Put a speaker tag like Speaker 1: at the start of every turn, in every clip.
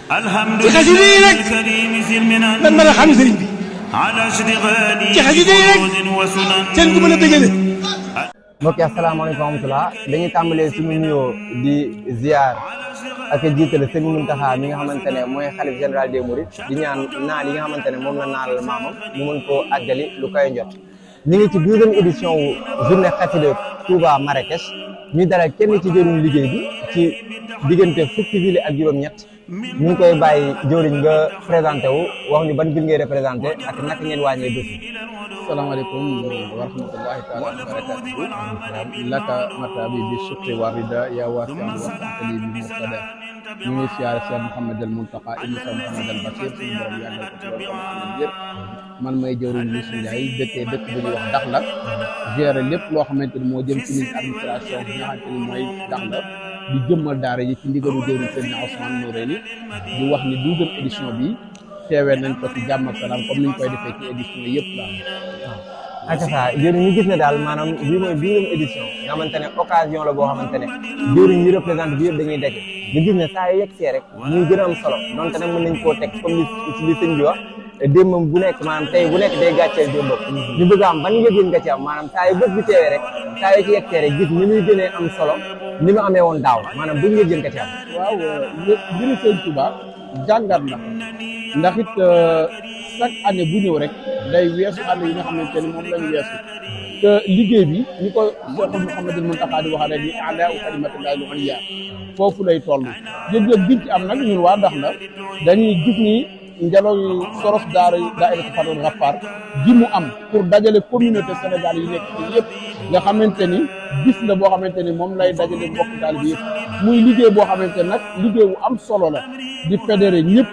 Speaker 1: ci xasida yi rek lan mën a xam sëriñ bi ci xasida yi rek seen ku mën a dëggale.
Speaker 2: mbokk yi asalaamaaleykum wa rahmatulah dañuy tàmbalee suñu nuyoo di ziar ak jiitale sëñ Muntaxa mi nga xamante ne mooy xalif général des Mourides di ñaan naal yi nga xamante ne moom la naalal maamam mu mën koo àggali lu koy njot. ñu ngi ci 12e édition wu journée xasida Touba Marrakech ñu dalal kenn ci jëriñu liggéey bi ci diggante fukki ville ak juróom-ñett ñu ngi koy bàyyi jëriñ nga présenté wu wax ni ban ville ngay représenté ak naka ngeen wàññee bés.
Speaker 3: salaamaaleykum wa rahmatullahi taala wa barakatuhu laka matabi bi shukri wa rida ya wasi an wasantali bi mubtada ñu ngi siyaare Cheikh Mouhamed al Mountakha ibn Cheikh Mouhamed al Bachir suñu borom yàggal ko ci loolu yëpp man may jëwriñ Youssou Ndiaye dëkkee dëkk bu ñuy wax Dakhla gérer lépp loo xamante ni moo jëm ci ministre administration bi nga xamante ni mooy Dakhla di jëmmal daara yi ci ndigalu jëwriñ Seydina Ousmane Noureyni di wax ni 12e édition bi teewee nañ ko ci jàmm ak salaam comme niñ koy defee ci édition yëpp daal.
Speaker 2: ak ça jëriñ ñu gis ne daal maanaam bii mooy 12e édition nga xamante ne occasion la boo xamante ne jëriñ ñi représenté bi yëpp dañuy dégg ñu gis ne saa yu yegg see rek muy gën a am solo donte nag mën nañ koo teg comme li sëñ bi wax démbam bu nekk maanaam tey bu nekk day gàcceel démbam ñu bëgg a am ban yëg-yëg nga ci am maanaam saa yu bés bi teewee rek saa yu ci yegg see rek gis ni muy gënee am solo ni mu amee woon daaw maanaam buñ yëg-yëg nga ci am.
Speaker 3: waaw mbiru sëñ Touba jàngat la ndax it chaque année bu ñëw rek day weesu année yi nga xamante ni moom lañu weesu te liggéey bi ni ko Cheikh Mouhamadul Mountakha di wax rek ni a'laa kalimatillahi al-ulya foofu lay toll yëg-yëg biñ ci am nag ñun waa Dakhla dañuy gis ni njaloy soros daayira Fathul Ghaffar ji mu am pour dajale communauté Sénégal yi nekk ci yëpp nga xamante ni bis la boo xamante ni moom lay dajale mbokk taalibe bi yëpp muy liggéey boo xamante nag liggéey bu am solo la di fédéré ñëpp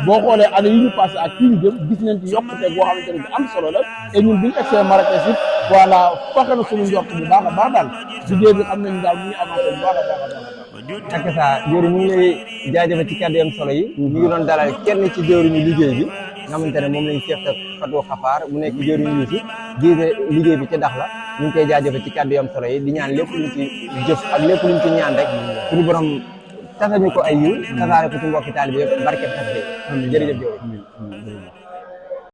Speaker 3: boo xoolee année yi ñu passé ak fii ñu jëm gis nañ ci yokkute boo xamante ne bu am solo la et ñun bu ñu egsee Marrakech it voilà fexe na suñu njort bu baax a baax daal liggéey bi xam nañ daal mu ngi avancé bu baax a baax a baax.
Speaker 2: ak ça jëwriñ ñu ngi lay jaajëfal ci kàddu yam solo yi ñu ngi doon dalal kenn ci jëwriñu liggéey bi nga xamante ne moom lañ seex Fatou Xafaar mu nekk jëwriñu Youssou jiite liggéey bi ci Dakhla ñu ngi koy jaajëfal ci kàddu yam solo yi di ñaan lépp luñ ci jëf ak lépp luñ ci ñaan rek suñu borom tasañu ko ay yiw tasaare ko ci mbokki taalibe yëpp barke xasida jërëjëf jëwriñ